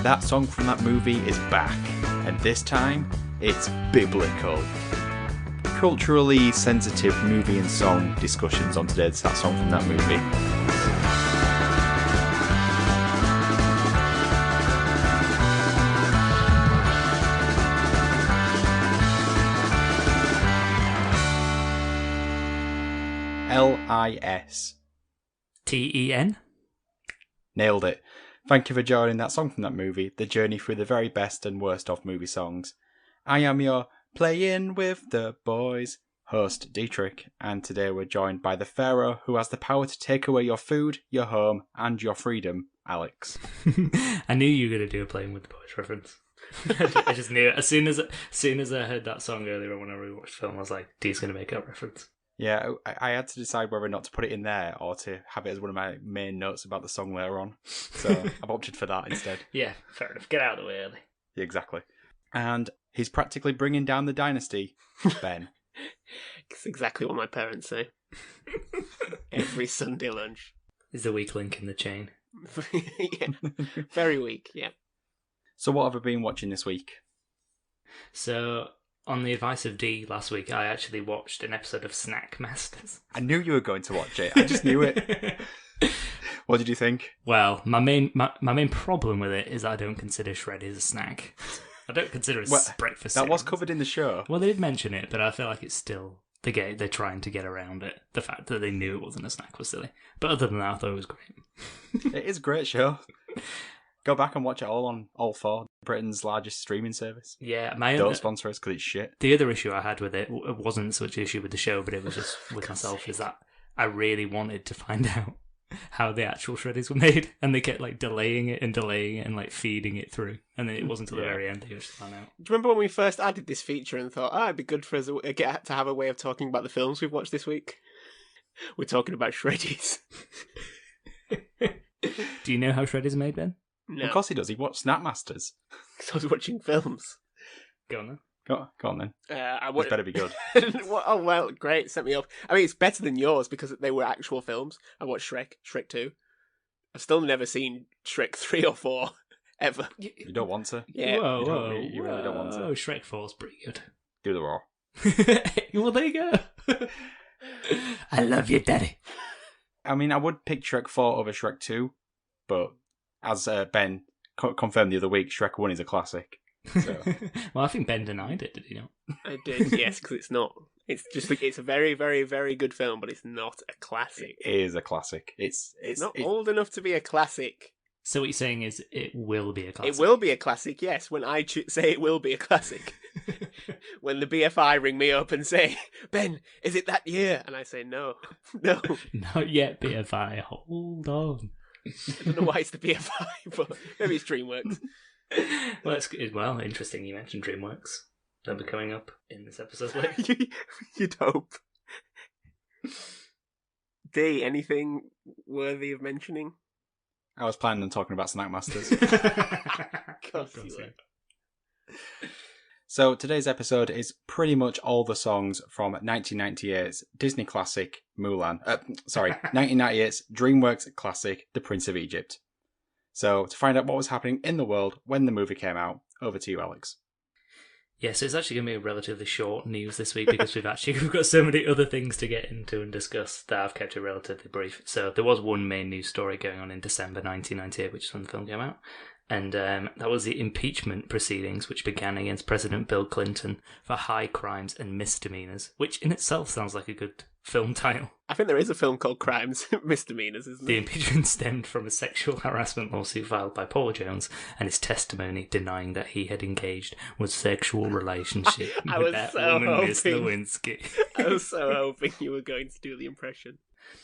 That song from that movie is back, and this time, it's biblical. Culturally sensitive movie and song discussions on today's That Song from That Movie. Lis. Ten? Nailed it. Thank you for joining That Song from That Movie, the journey through the very best and worst of movie songs. I am your Playing with the Boys host, Dietrich, and today we're joined by the Pharaoh who has the power to take away your food, your home, and your freedom, Alex. I knew you were going to do a Playing with the Boys reference. I just knew it. As soon as I heard that song earlier when I rewatched the film, I was like, Dee's going to make that reference. Yeah, I had to decide whether or not to put it in there or to have it as one of my main notes about the song later on. So I've opted for that instead. Yeah, fair enough. Get out of the way early. Yeah, exactly. And he's practically bringing down the dynasty, Ben. It's exactly what my parents say. Every Sunday lunch. Is the weak link in the chain. Yeah, very weak, yeah. So what have I been watching this week? So, on the advice of Dee last week, I actually watched an episode of Snackmasters. I knew you were going to watch it. I just knew it. What did you think? Well, my main problem with it is I don't consider shreddies a snack. I don't consider it breakfast. That was covered in the show. Well, they did mention it, but I feel like it's still they're trying to get around it. The fact that they knew it wasn't a snack was silly. But other than that, I thought it was great. It is a great show. Go back and watch it all on All 4, Britain's largest streaming service. Yeah, don't sponsor us because it's shit. The other issue I had with it wasn't such an issue with the show, but it was just with myself. Is that I really wanted to find out how the actual shreddies were made, and they kept like delaying it and like feeding it through, and then it wasn't until the very end that you just found out. Do you remember when we first added this feature and thought, it'd be good for us to have a way of talking about the films we've watched this week? We're talking about shreddies. Do you know how shreddies are made, Ben? No. Of course he does. He watched Snackmasters. Because I was watching films. Go on then. Go on then. This better be good. Oh, well, great. Set me up. I mean, it's better than yours because they were actual films. I watched Shrek 2. I've still never seen Shrek 3 or 4, ever. You don't want to? Yeah. You really don't want to. Oh, Shrek 4 is pretty good. Do the raw. Well, there you go. I love you, Daddy. I mean, I would pick Shrek 4 over Shrek 2, but as Ben confirmed the other week, Shrek 1 is a classic. So. Well, I think Ben denied it, did he not? I did, yes, because it's not. It's a very, very, very good film, but it's not a classic. It is a classic. It's not old enough to be a classic. So what you're saying is it will be a classic? It will be a classic, yes, when I say it will be a classic. When the BFI ring me up and say, Ben, is it that year? And I say, no. Not yet, BFI. Hold on. I don't know why it's the BFI, but maybe it's DreamWorks. Well, interesting you mentioned DreamWorks. They'll be coming up in this episode later. You'd hope. D, anything worthy of mentioning? I was planning on talking about Snackmasters. Of course you were. So today's episode is pretty much all the songs from 1998's Disney classic Mulan. 1998's DreamWorks classic The Prince of Egypt. So to find out what was happening in the world when the movie came out, over to you, Alex. Yeah, so it's actually going to be a relatively short news this week because we've got so many other things to get into and discuss that I've kept it relatively brief. So there was one main news story going on in December 1998, which is when the film came out. And that was the impeachment proceedings, which began against President Bill Clinton for high crimes and misdemeanors, which in itself sounds like a good film title. I think there is a film called Crimes and Misdemeanors, isn't there? The impeachment stemmed from a sexual harassment lawsuit filed by Paul Jones and his testimony denying that he had engaged with sexual relationship with that woman, Miss Lewinsky. I was so hoping you were going to do the impression.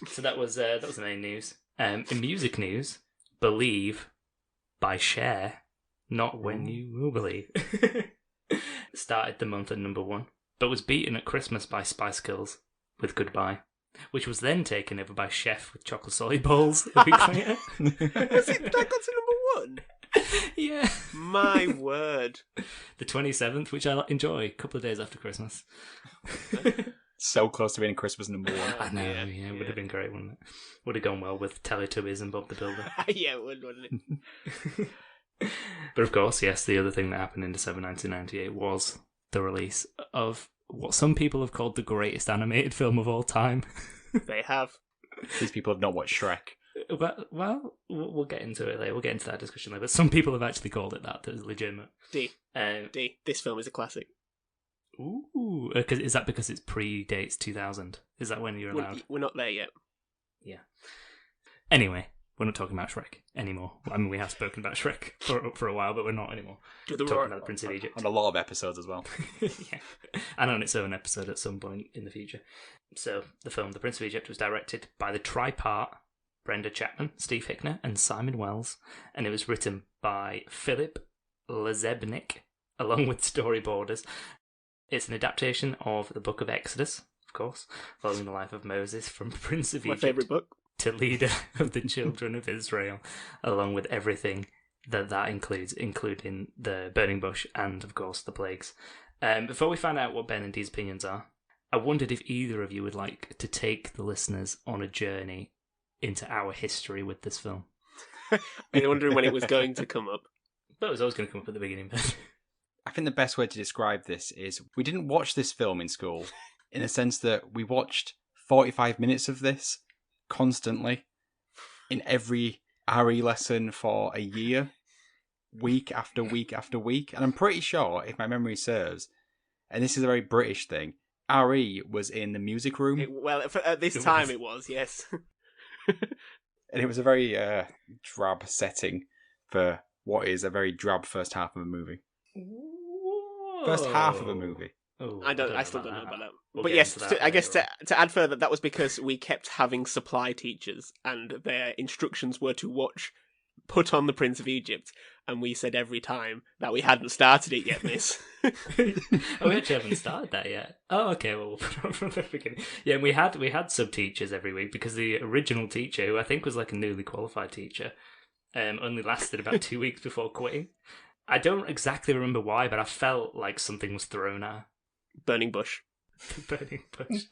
So that was the main news. In music news, Believe by Cher, Not When You Will Believe, started the month at number 1, but was beaten at Christmas by Spice Girls with Goodbye, which was then taken over by Chef with Chocolate Solid Balls a week later. That got to number 1? Yeah. My word. The 27th, which I enjoy, a couple of days after Christmas. So close to being Christmas number 1. I know, yeah, it would have been great, wouldn't it? Would have gone well with Teletubbies and Bob the Builder. Yeah, it would, wouldn't it? But of course, yes, the other thing that happened in December 1998 was the release of what some people have called the greatest animated film of all time. They have. These people have not watched Shrek. Well, we'll get into it later. We'll get into that discussion later. But some people have actually called it that. That is legitimate. D. This film is a classic. Ooh. Is that because it predates 2000? Is that when you're allowed? We're not there yet. Yeah. Anyway, we're not talking about Shrek anymore. I mean, we have spoken about Shrek for a while, but we're not anymore. Talking about the Prince of Egypt. On a lot of episodes as well. Yeah. And on its own episode at some point in the future. So, the film The Prince of Egypt was directed by the tripart Brenda Chapman, Steve Hickner, and Simon Wells, and it was written by Philip Lezebnik, along with storyboarders. It's an adaptation of the Book of Exodus, of course, following the life of Moses from Prince of Egypt My favourite book. to leader of the children of Israel, along with everything that includes, including the burning bush and, of course, the plagues. Before we find out what Ben and Dee's opinions are, I wondered if either of you would like to take the listeners on a journey into our history with this film. I'm wondering when it was going to come up. But it was always going to come up at the beginning. I think the best way to describe this is we didn't watch this film in school in the sense that we watched 45 minutes of this constantly in every RE lesson for a year, week after week after week. And I'm pretty sure, if my memory serves, and this is a very British thing, RE was in the music room. At this time it was, yes. And it was a very drab setting for what is a very drab first half of a movie. Whoa. First half of a movie. Oh, I still don't know about that. We'll but yes, I guess to add further, that was because we kept having supply teachers, and their instructions were to put on The Prince of Egypt, and we said every time that we hadn't started it yet, miss. Oh, we actually haven't started that yet. Oh, okay, well, we'll put it on from the beginning. Yeah, we had sub-teachers every week, because the original teacher, who I think was like a newly qualified teacher, only lasted about 2 weeks before quitting. I don't exactly remember why, but I felt like something was thrown at her. Burning bush. Burning bush.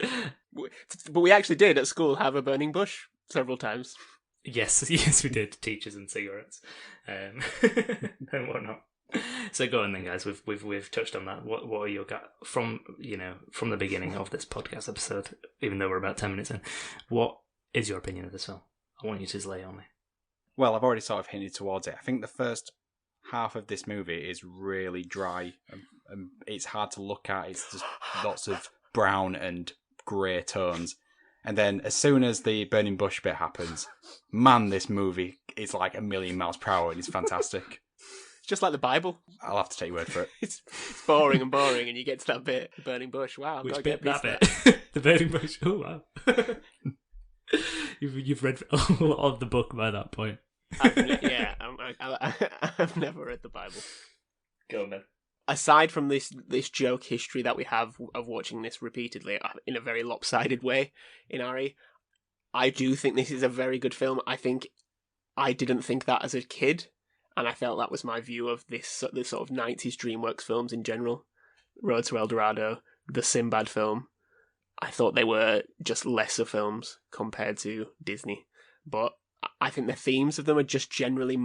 But we actually did at school have a burning bush several times. Yes, we did. Teachers and cigarettes, and whatnot. So go on then, guys. We've touched on that. What are your from the beginning of this podcast episode? Even though we're about 10 minutes in, what is your opinion of this film? I want you to lay on me. Well, I've already sort of hinted towards it. I think the first half of this movie is really dry and it's hard to look at. It's just lots of brown and grey tones. And then as soon as the burning bush bit happens, man, this movie is like a million miles per hour and it's fantastic. It's just like the Bible. I'll have to take your word for it. It's boring and boring, and you get to that bit, the burning bush. Wow, which gotta bit? get That bit? The burning bush. Oh wow. You've read a lot of the book by that point. I've never read the Bible. Go on then. Aside from this joke history that we have of watching this repeatedly in a very lopsided way in RE, I do think this is a very good film. I didn't think that as a kid, and I felt that was my view of this sort of 90s DreamWorks films in general. Road to El Dorado, the Sinbad film. I thought they were just lesser films compared to Disney, but I think the themes of them are just generally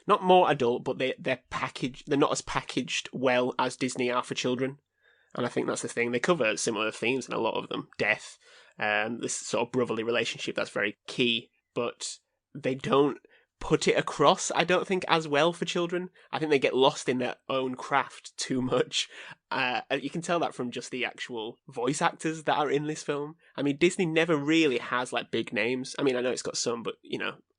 not more adult, but they're packaged. They're not as packaged well as Disney are for children, and I think that's the thing. They cover similar themes in a lot of them: death, this sort of brotherly relationship that's very key, but they don't put it across, I don't think, as well for children. I think they get lost in their own craft too much. You can tell that from just the actual voice actors that are in this film. I mean, Disney never really has like big names. I mean, I know it's got some, but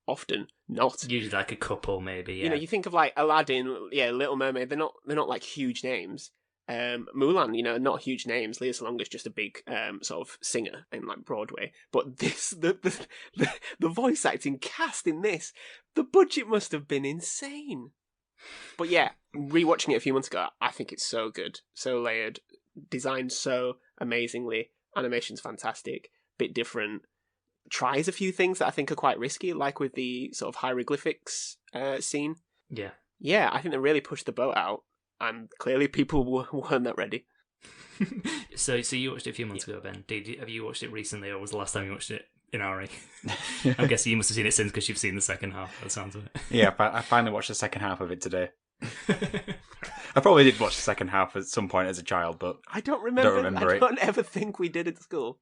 often not. Usually like a couple, maybe. Yeah. You think of like Aladdin, Little Mermaid. They're not like huge names. Mulan, not huge names. Lea Salonga's just a big sort of singer in like Broadway. But the voice acting cast in this, the budget must have been insane. But yeah, rewatching it a few months ago, I think it's so good, so layered, designed so amazingly. Animation's fantastic, bit different. Tries a few things that I think are quite risky, like with the sort of hieroglyphics scene. Yeah, I think they really pushed the boat out. And clearly people weren't that ready. So you watched it a few months ago, Ben. Have you watched it recently, or was the last time you watched it in RE? I'm guessing you must have seen it since, because you've seen the second half, by the sounds of it. Yeah, I finally watched the second half of it today. I probably did watch the second half at some point as a child, but I don't remember. remember I it. don't ever think we did at school.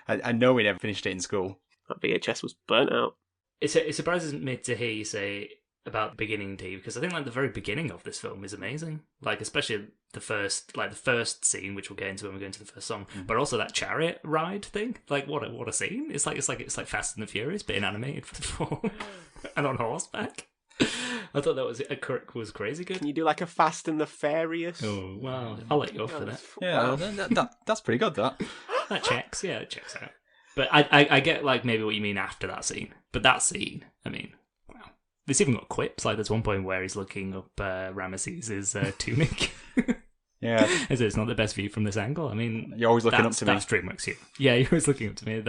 I know we never finished it in school. That VHS was burnt out. It surprises me to hear you say about the beginning, Dee, because I think like the very beginning of this film is amazing. Like especially the first scene, which we'll get into when we go into the first song, but also that chariot ride thing. Like what a scene! It's like Fast and the Furious, but in animated form and on horseback. I thought that was crazy good. Can you do like a Fast and the Furious? Oh wow! I'll let you off for that. Yeah, that's pretty good. That checks. Yeah, it checks out. But I get like maybe what you mean after that scene. But that scene, I mean, wow. It's even got quips. Like there's one point where he's looking up Ramesses' tunic. Yeah, it's not the best view from this angle. I mean, you're always looking up to me. That's DreamWorks. Yeah, you're always looking up to me.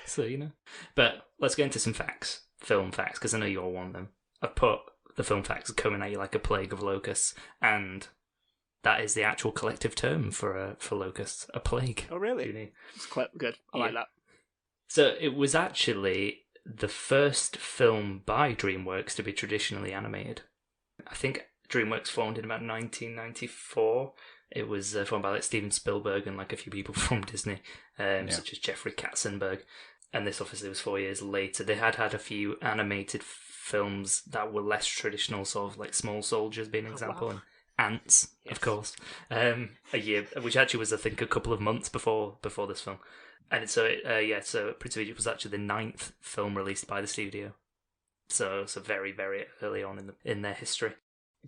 So you know. But let's get into some facts, film facts, because I know you all want them. I've put the film facts coming at you like a plague of locusts, and that is the actual collective term for locusts, a plague. Oh, really? It's quite good. I like that. So it was actually the first film by DreamWorks to be traditionally animated. I think DreamWorks formed in about 1994. It was formed by like Steven Spielberg and like a few people from Disney, such as Jeffrey Katzenberg. And this obviously was 4 years later. They had a few animated films that were less traditional, sort of like Small Soldiers being an example, and Ants, of course. A year, which actually was I think a couple of months before this film. And so Prince of Egypt was actually the 9th film released by the studio. So very, very early on in their history.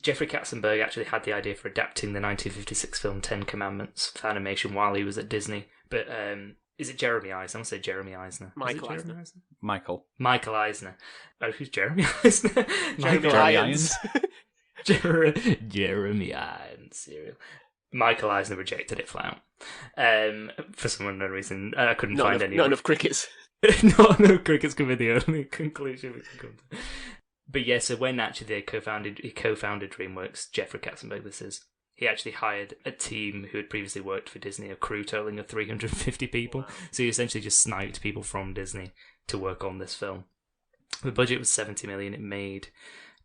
Jeffrey Katzenberg actually had the idea for adapting the 1956 film Ten Commandments for animation while he was at Disney. But is it Jeremy Eisner? I want to say Jeremy Eisner. Michael Eisner. Michael Eisner. Oh, who's Jeremy Eisner? Jeremy Irons. Jeremy Irons. Serial. Michael Eisner rejected it flat out. For some unknown reason. I couldn't find any. Not enough crickets. Not enough crickets could be the only conclusion we can come to. But yeah, so when actually he co-founded DreamWorks, Jeffrey Katzenberg this is, he actually hired a team who had previously worked for Disney, a crew totaling of 350 people. Wow. So he essentially just sniped people from Disney to work on this film. The budget was $70 million. It made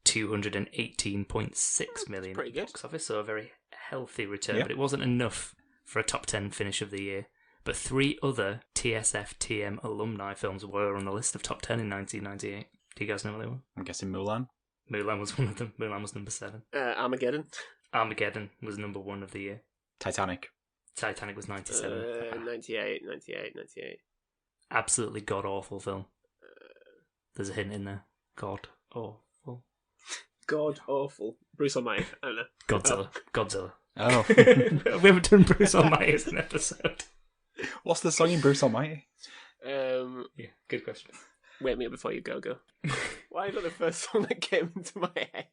$218.6 million at the box office, so a very healthy return. Yep. But it wasn't enough for a top 10 finish of the year. But 3 other TSF-TM alumni films were on the list of top 10 in 1998. Do you guys know what they were? I'm guessing Mulan. Mulan was one of them. Mulan was number 7. Armageddon. Armageddon was number 1 of the year. Titanic was 97. 98. Absolutely god-awful film. There's a hint in there. God-awful. God-awful. Bruce Almighty. I don't know. Godzilla. Oh. We haven't done Bruce Almighty as an episode. What's the song in Bruce Almighty? Yeah, good question. Wake me up before you go. Why is that the first song that came into my head?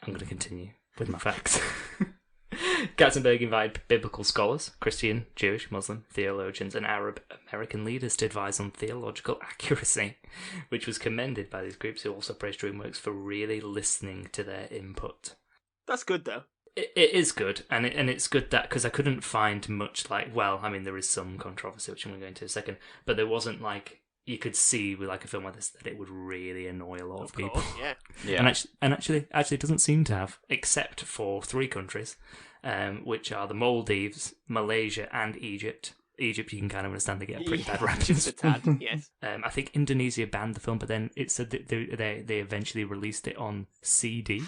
I'm going to continue with my facts. Katzenberg invited biblical scholars, Christian, Jewish, Muslim, theologians, and Arab American leaders to advise on theological accuracy, which was commended by these groups who also praised DreamWorks for really listening to their input. That's good, though. It is good, and it's good that, because I couldn't find much there is some controversy, which I'm going to go into in a second, but there wasn't you could see with like a film like this that it would really annoy a lot of people. Yeah. And actually it doesn't seem to have, except for 3 countries, which are the Maldives, Malaysia, and Egypt. Egypt, you can kind of understand they get a pretty bad rap. Just a tad, yes. I think Indonesia banned the film, but then it said that they eventually released it on CD.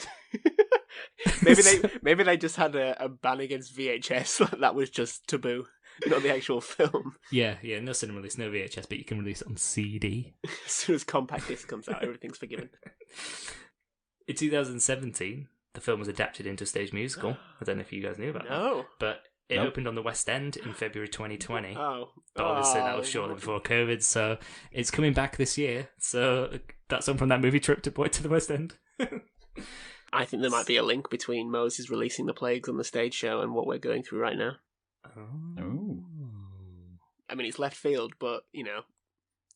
Maybe they just had a ban against VHS that was just taboo. Not the actual film. Yeah, no cinema release, no VHS, but you can release it on CD. As soon as compact disc comes out, everything's forgiven. In 2017, the film was adapted into a stage musical. I don't know if you guys knew about that. But it opened on the West End in February 2020. Oh. But obviously that was shortly before COVID, so it's coming back this year. So that's on from that movie trip to the West End. I think there might be a link between Moses releasing the plagues on the stage show and what we're going through right now. Oh. I mean, it's left field, but,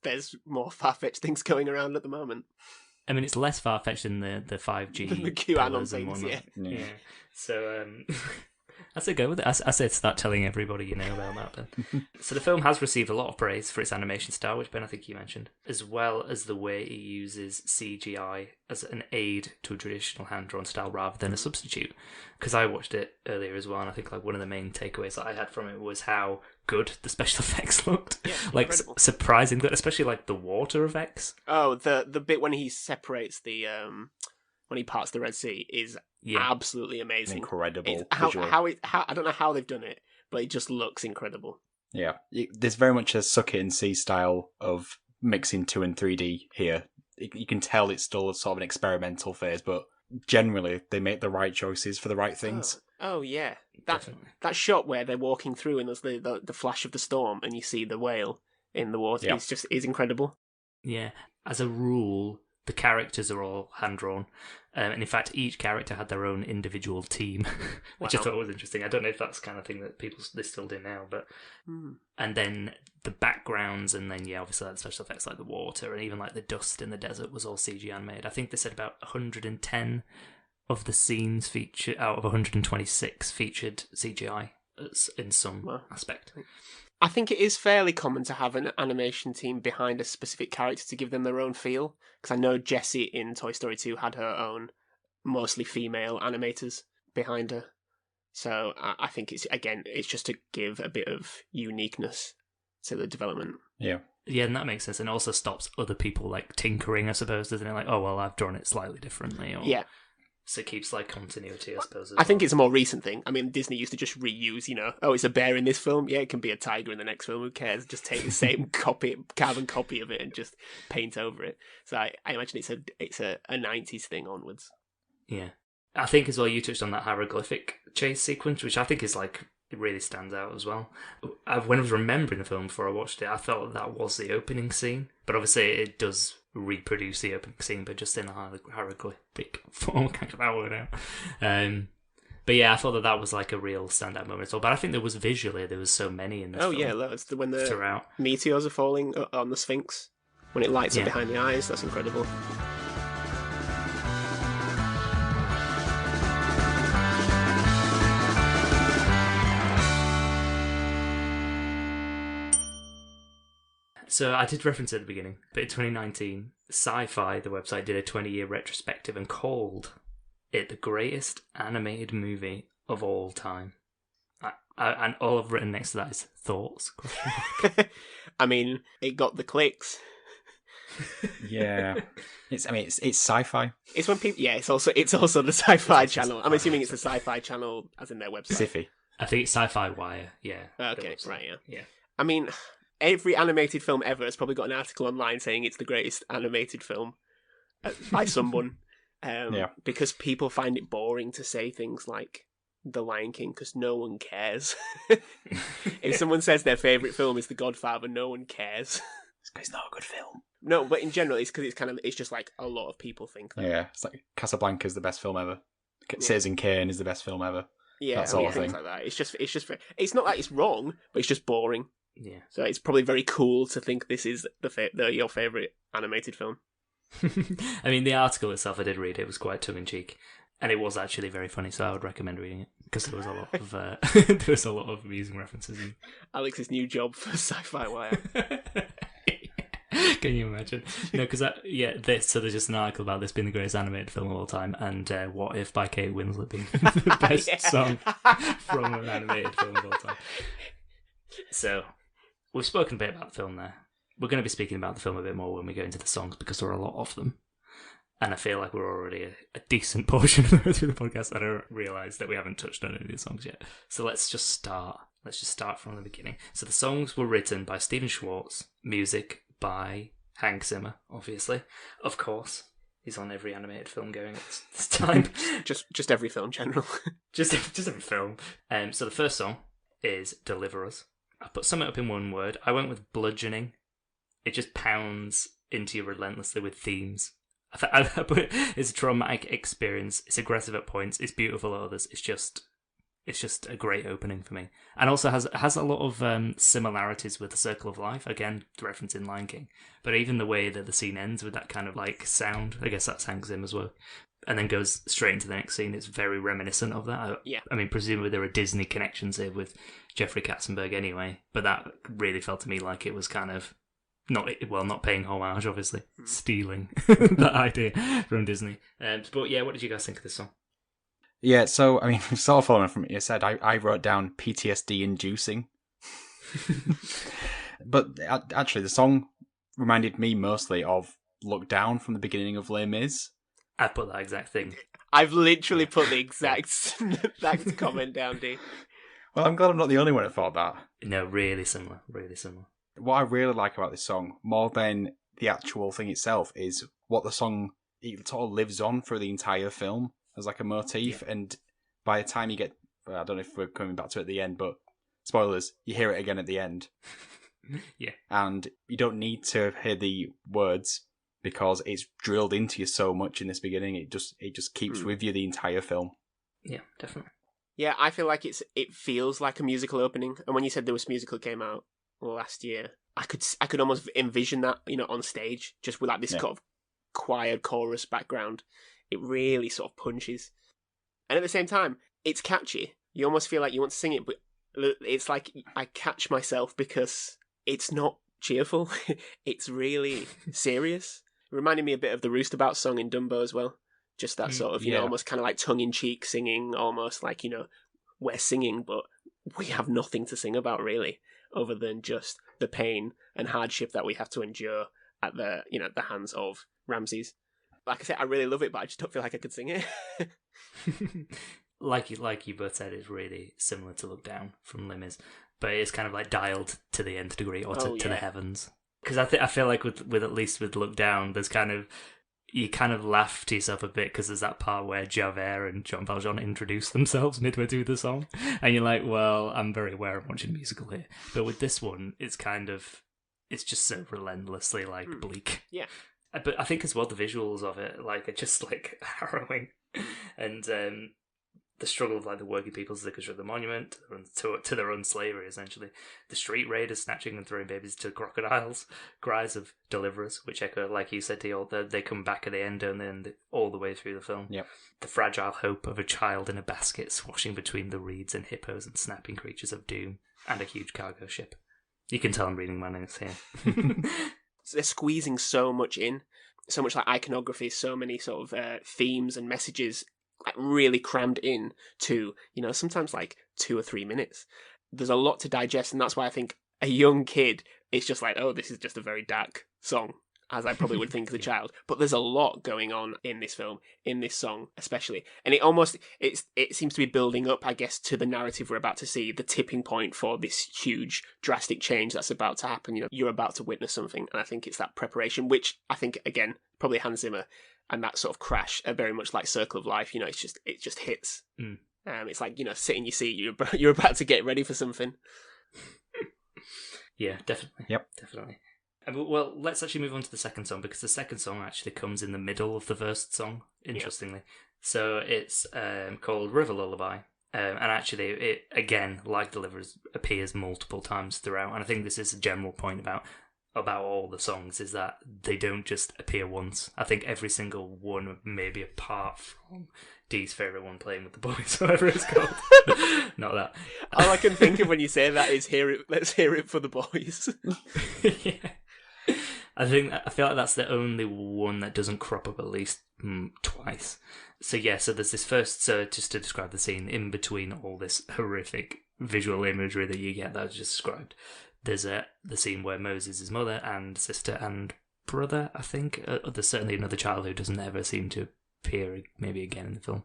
there's more far-fetched things going around at the moment. I mean, it's less far-fetched than the 5G. The QAnon things, yeah. So, I say go with it. I say start telling everybody you know about that, Ben. So the film has received a lot of praise for its animation style, which Ben, I think you mentioned, as well as the way it uses CGI as an aid to a traditional hand-drawn style rather than a substitute. Because I watched it earlier as well, and I think like one of the main takeaways that I had from it was how good the special effects looked. Yeah, like surprising good, especially like the water effects. Oh, the bit when he separates the when he parts the Red Sea is absolutely amazing. Incredible. How I don't know how they've done it, but it just looks incredible. Yeah, there's very much a suck it and see style of mixing 2 and 3D here. You can tell it's still sort of an experimental phase, but generally they make the right choices for the right things. Oh yeah, that shot where they're walking through and there's the flash of the storm and you see the whale in the water is incredible. Yeah, as a rule, the characters are all hand-drawn. And in fact, each character had their own individual team, which I thought was interesting. I don't know if that's the kind of thing that they still do now, but... And then the backgrounds, and then, obviously like the special effects like the water, and even like the dust in the desert was all CG animated. I think they said about 110 of the scenes out of 126 featured CGI in some aspect. I think it is fairly common to have an animation team behind a specific character to give them their own feel. Because I know Jessie in Toy Story 2 had her own, mostly female animators behind her. So I think it's just to give a bit of uniqueness to the development. Yeah. Yeah, and that makes sense. And also stops other people like tinkering, I suppose, doesn't it? Like, oh, well, I've drawn it slightly differently. Or... Yeah. So it keeps like continuity, I suppose. I think it's a more recent thing. I mean, Disney used to just reuse, it's a bear in this film. Yeah, it can be a tiger in the next film. Who cares? Just take the same carbon copy of it and just paint over it. So I imagine it's a 90s thing onwards. Yeah. I think as well you touched on that hieroglyphic chase sequence, which I think is like, it really stands out as well. When I was remembering the film before I watched it, I felt that was the opening scene. But obviously it does reproduce the opening scene, but just in a hieroglyphic form. Can't get that word out. But yeah, I thought that was like a real standout moment as well. But I think there was so many in this film. Oh yeah, that's when the throughout. Meteors are falling on the Sphinx. When it lights up behind the eyes, that's incredible. So I did reference it at the beginning, but in 2019, Sci-Fi, the website, did a 20-year retrospective and called it the greatest animated movie of all time. And all I've written next to that is thoughts. I mean, it got the clicks. Yeah, it's Sci-Fi. It's when people. Yeah, it's also the Sci-Fi channel. I'm assuming it's the Sci-Fi channel as in their website. Sci-Fi. I think it's Sci-Fi Wire. Yeah. Okay, right. Yeah. I mean, every animated film ever has probably got an article online saying it's the greatest animated film by someone. Because people find it boring to say things like The Lion King because no one cares. If someone says their favourite film is The Godfather, no one cares. It's because it's not a good film. No, but in general, it's because it's just like a lot of people think that. Yeah, it's like Casablanca's the best film ever. Citizen Kane is the best film ever. Yeah, that sort of things thing. like that. It's not like it's wrong, but it's just boring. Yeah. So it's probably very cool to think this is your favourite animated film. I mean, the article itself, I did read it, was quite tongue-in-cheek, and it was actually very funny, so I would recommend reading it, because there was a lot of there was a lot of amusing references. Alex's new job for Sci-Fi Wire. Can you imagine? No, because so there's just an article about this being the greatest animated film of all time, and What If by Kate Winslet being the best song from an animated film of all time. So, we've spoken a bit about the film there. We're going to be speaking about the film a bit more when we go into the songs, because there are a lot of them. And I feel like we're already a decent portion of the way through the podcast. I don't realise that we haven't touched on any of these songs yet. So let's just start. Let's just start from the beginning. So the songs were written by Stephen Schwartz, music by Hans Zimmer, obviously. Of course. He's on every animated film going at this time. just every film in general. just every film. So the first song is Deliver Us. I put something up in one word. I went with bludgeoning. It just pounds into you relentlessly with themes. I put, it's a traumatic experience. It's aggressive at points. It's beautiful at others. It's just a great opening for me. And also has a lot of similarities with The Circle of Life. Again, referencing Lion King. But even the way that the scene ends with that kind of like sound, I guess that's Hans Zimmer's work. and then goes straight into the next scene. It's very reminiscent of that. I mean, presumably there are Disney connections here with Jeffrey Katzenberg anyway, but that really felt to me like it was kind of not paying homage, obviously, stealing that idea from Disney. But yeah, what did you guys think of this song? Yeah, so, I mean, sort of following from what you said, I wrote down PTSD inducing. But actually, the song reminded me mostly of Look Down from the beginning of Les Mis. I put that exact thing. I've literally put the exact comment down, D. Well, I'm glad I'm not the only one that thought that. No, really similar, really similar. What I really like about this song, more than the actual thing itself, is what the song, it sort of lives on through the entire film as like a motif, and by the time you get, I don't know if we're coming back to it at the end, but spoilers, you hear it again at the end. Yeah. And you don't need to hear the words because it's drilled into you so much in this beginning. It just keeps with you the entire film. Yeah, definitely. Yeah, I feel like it feels like a musical opening. And when you said this musical came out last year, I could almost envision that, on stage, just with like this kind of choir chorus background. It really sort of punches. And at the same time, it's catchy. You almost feel like you want to sing it, but it's like I catch myself because it's not cheerful. It's really serious. It reminded me a bit of the Roostabout song in Dumbo as well. Just that sort of, almost kind of like tongue-in-cheek singing, almost like, we're singing, but we have nothing to sing about, really, other than just the pain and hardship that we have to endure at the hands of Ramses. Like I said, I really love it, but I just don't feel like I could sing it. Like you both said, it's really similar to Look Down from Les Mis, but it's kind of like dialed to the nth degree, or to the heavens. Because I feel like with at least with Look Down, there's you kind of laugh to yourself a bit because there's that part where Javert and Jean Valjean introduce themselves midway through the song, and you're like, well, I'm very aware I'm watching a musical here. But with this one, it's just so relentlessly bleak. Yeah. But I think as well the visuals of it are just harrowing, and the struggle of the working people to construct the monument to their own slavery, essentially. The street raiders snatching and throwing babies to crocodiles, cries of deliverers, which echo, like you said, they come back at the end, don't they, and all the way through the film. Yep. The fragile hope of a child in a basket swashing between the reeds and hippos and snapping creatures of doom, and a huge cargo ship. You can tell I'm reading my notes here. So they're squeezing so much in, so much iconography, so many sort of themes and messages really crammed in to, sometimes 2 or 3 minutes. There's a lot to digest, and that's why I think a young kid is just like, oh, this is just a very dark song, as I probably would think as a child. But there's a lot going on in this film, in this song especially. And it seems to be building up, I guess, to the narrative we're about to see, the tipping point for this huge, drastic change that's about to happen. You're about to witness something, and I think it's that preparation, which I think, again, probably Hans Zimmer, and that sort of crash are very much like Circle of Life. It just hits. It's like, sit in your seat. You're about to get ready for something. Yeah, definitely. Yep, definitely. Well, let's actually move on to the second song, because the second song actually comes in the middle of the first song, interestingly. Yep. So it's called River Lullaby. And actually, it, again, like Deliverers, appears multiple times throughout. And I think this is a general point about all the songs, is that they don't just appear once. I think every single one, maybe apart from Dee's favourite one, Playing with the Boys, whatever it's called. Not that. All I can think of when you say that is let's hear it for the boys. Yeah. I feel like that's the only one that doesn't crop up at least twice. So there's this first, just to describe the scene, in between all this horrific visual imagery that you get that was just described, there's the scene where Moses' mother and sister and brother, I think, there's certainly another child who doesn't ever seem to appear maybe again in the film.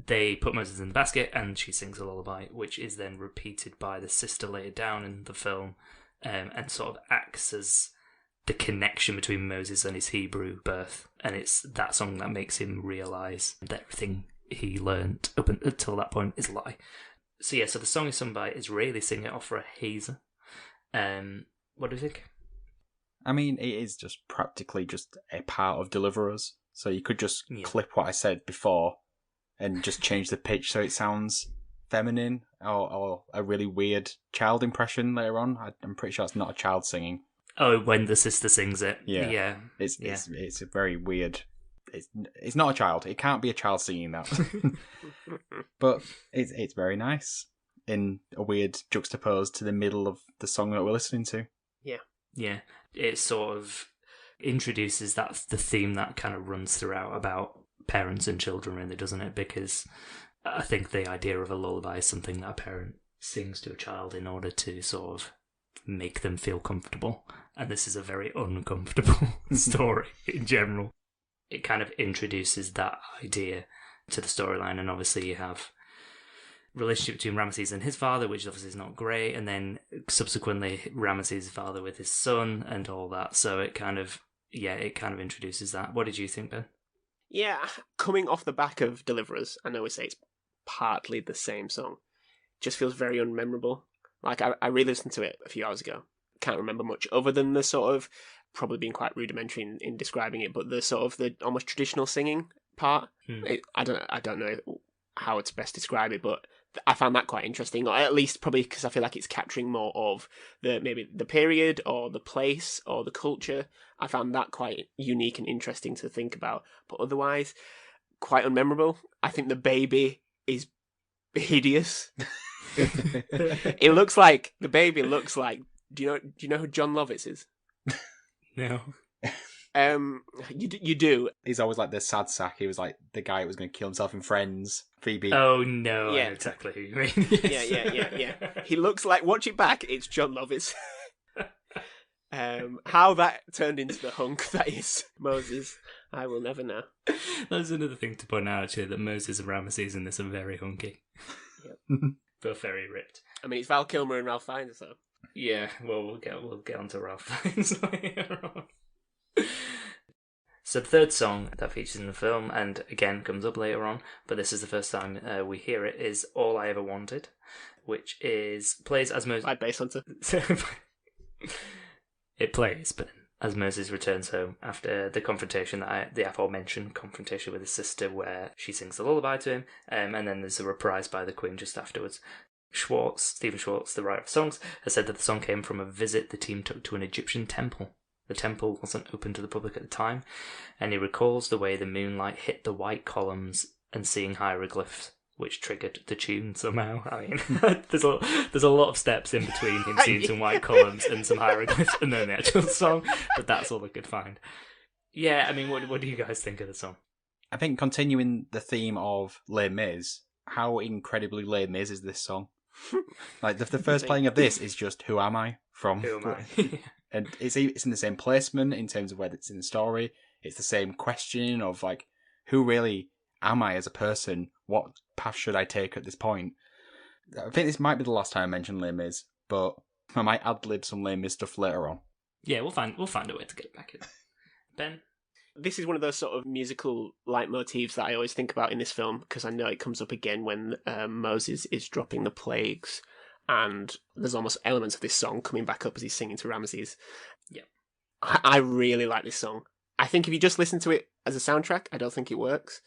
They put Moses in the basket and she sings a lullaby, which is then repeated by the sister later down in the film, and sort of acts as the connection between Moses and his Hebrew birth. And it's that song that makes him realise that everything he learnt up until that point is a lie. So the song is sung by Israeli singer Ofra Hazer. What do you think? I mean, it is just practically just a part of Deliverers. So you could just clip what I said before and just change the pitch so it sounds feminine, or a really weird child impression later on. I'm pretty sure it's not a child singing. Oh, when the sister sings it. Yeah. It's a very weird it's not a child. It can't be a child singing that. But it's very nice in a weird juxtaposed to the middle of the song that we're listening to. Yeah, it sort of introduces the theme that kind of runs throughout about parents and children, really, doesn't it? Because I think the idea of a lullaby is something that a parent sings to a child in order to sort of make them feel comfortable. And this is a very uncomfortable story in general. It kind of introduces that idea to the storyline, and obviously you have relationship between Ramesses and his father, which obviously is not great, and then subsequently Ramesses' father with his son and all that. So it kind of introduces that. What did you think, Ben? Yeah, coming off the back of Deliverers, I know we say it's partly the same song, just feels very unmemorable. Like, I re-listened to it a few hours ago. Can't remember much other than the sort of, probably being quite rudimentary in describing it, but the sort of the almost traditional singing part. I don't know how to best describe it, but I found that quite interesting, or at least probably because I feel like it's capturing more of maybe the period or the place or the culture. I found that quite unique and interesting to think about, but otherwise quite unmemorable. I think the baby is hideous. The baby looks like. Do you know who John Lovitz is? No. You do. He's always like the sad sack. He was like the guy who was going to kill himself in Friends. Phoebe. Oh no, Yeah. I know exactly who you mean. Yes. Yeah. He looks like. Watch it back. It's John Lovitz. How that turned into the hunk that is Moses, I will never know. That's another thing to point out, actually, that Moses and Ramesses in this are very hunky. Yep. Both very ripped. I mean, it's Val Kilmer and Ralph Fiennes, so. Yeah, well, we'll get onto Ralph Fiennes later on. So the third song that features in the film, and again comes up later on, but this is the first time we hear it, is All I Ever Wanted, which plays as Moses... By Bass Hunter. It plays, but as Moses returns home after the confrontation, the aforementioned confrontation with his sister, where she sings the lullaby to him, and then there's a reprise by the Queen just afterwards. Stephen Schwartz, the writer of songs, has said that the song came from a visit the team took to an Egyptian temple. The temple wasn't open to the public at the time, and he recalls the way the moonlight hit the white columns and seeing hieroglyphs, which triggered the tune somehow. I mean, there's a lot of steps in between him seeing some white columns and some hieroglyphs and then the actual song, but that's all I could find. Yeah, I mean, what do you guys think of the song? I think continuing the theme of Les Mis, how incredibly Les Mis is this song? Like the first playing of this is just "Who Am I?" from. Who am I? And it's in the same placement in terms of where it's in the story. It's the same question of like, who really am I as a person? What path should I take at this point? I think this might be the last time I mention Les Mis, but I might ad-lib some Les Mis stuff later on. Yeah, we'll find a way to get back in. Ben? This is one of those sort of musical leitmotifs that I always think about in this film, because I know it comes up again when Moses is dropping the plagues, and there's almost elements of this song coming back up as he's singing to Ramesses. Yeah. I really like this song. I think if you just listen to it as a soundtrack, I don't think it works.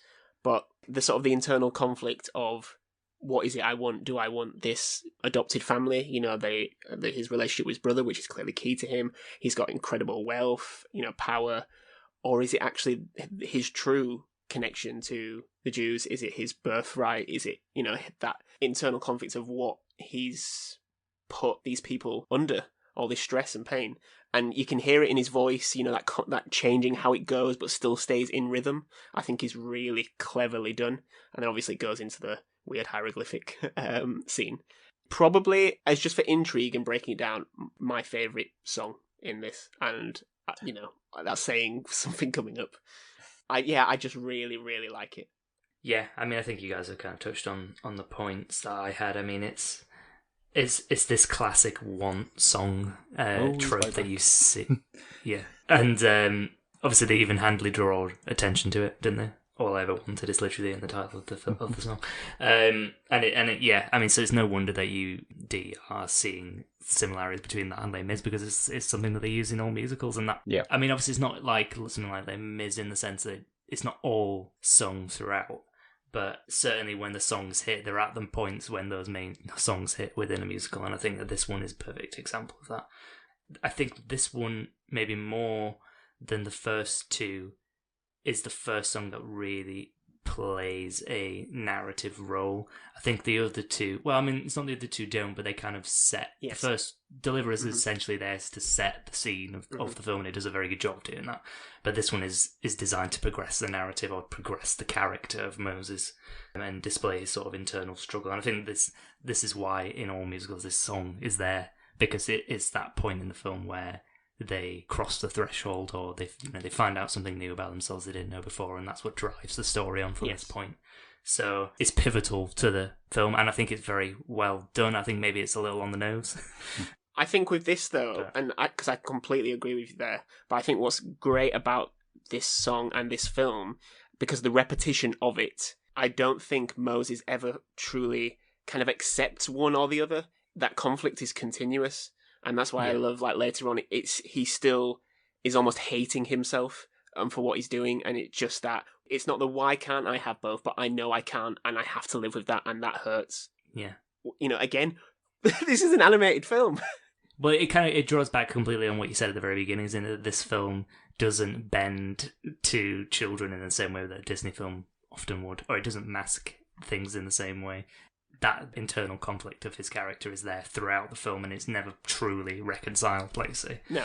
But the sort of the internal conflict of what is it I want? Do I want this adopted family? You know, his relationship with his brother, which is clearly key to him. He's got incredible wealth, power. Or is it actually his true connection to the Jews? Is it his birthright? Is it, that internal conflict of what he's put these people under, all this stress and pain? And you can hear it in his voice, that changing how it goes, but still stays in rhythm, I think is really cleverly done. And then obviously it goes into the weird hieroglyphic scene. Probably, as just for intrigue and breaking it down, my favourite song in this. And, that's saying something coming up. I just really, really like it. Yeah, I mean, I think you guys have kind of touched on the points that I had. I mean, it's this classic want song trope that you see. Yeah. And obviously they even handily draw attention to it, didn't they? All I Ever Wanted is literally in the title of the song. Yeah, I mean, so it's no wonder that you are seeing similarities between that and Les Mis, because it's something that they use in all musicals, and that. Yeah. I mean, obviously it's not like something like Les Mis in the sense that it's not all sung throughout, but certainly when the songs hit, they're at the points when those main songs hit within a musical, and I think that this one is a perfect example of that. I think this one, maybe more than the first two, is the first song that really plays a narrative role. I think the other two, well, I mean, it's not the other two don't, but they kind of set. Yes. The first Deliver is essentially there to set the scene of the film, and it does a very good job doing that. But this one is designed to progress the narrative or progress the character of Moses and display his sort of internal struggle. And I think this is why in all musicals this song is there, because it is that point in the film where they cross the threshold, or they find out something new about themselves they didn't know before, and that's what drives the story on from this point. So it's pivotal to the film, and I think it's very well done. I think maybe it's a little on the nose. I think with this, though, and because I completely agree with you there, but I think what's great about this song and this film, because the repetition of it, I don't think Moses ever truly kind of accepts one or the other. That conflict is continuous, and that's why I love, like, later on, he still is almost hating himself for what he's doing, and it's just that, it's not the why can't I have both, but I know I can, and I have to live with that, and that hurts. Yeah. You know, again, this is an animated film. Well, it draws back completely on what you said at the very beginning, isn't it? That this film doesn't bend to children in the same way that a Disney film often would, or it doesn't mask things in the same way. That internal conflict of his character is there throughout the film, and it's never truly reconciled, like you say. No.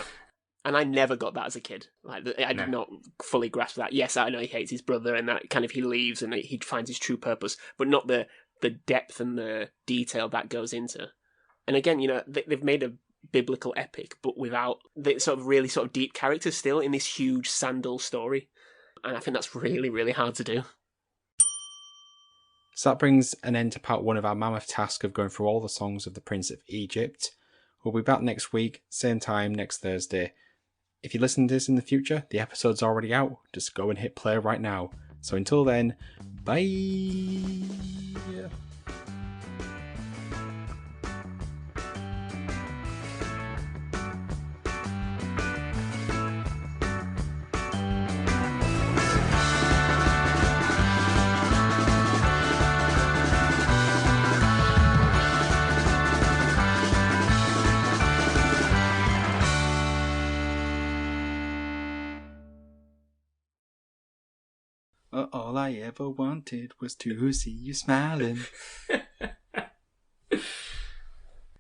And I never got that as a kid. Like, I did not fully grasp that. Yes, I know he hates his brother, and that kind of he leaves and he finds his true purpose, but not the depth and the detail that goes into. And again, you know, they've made a biblical epic, but without the sort of really sort of deep characters still in this huge sandal story. And I think that's really, really hard to do. So that brings an end to part 1 of our mammoth task of going through all the songs of the Prince of Egypt. We'll be back next week, same time, next Thursday. If you listen to this in the future, the episode's already out. Just go and hit play right now. So until then, bye! All I ever wanted was to see you smiling.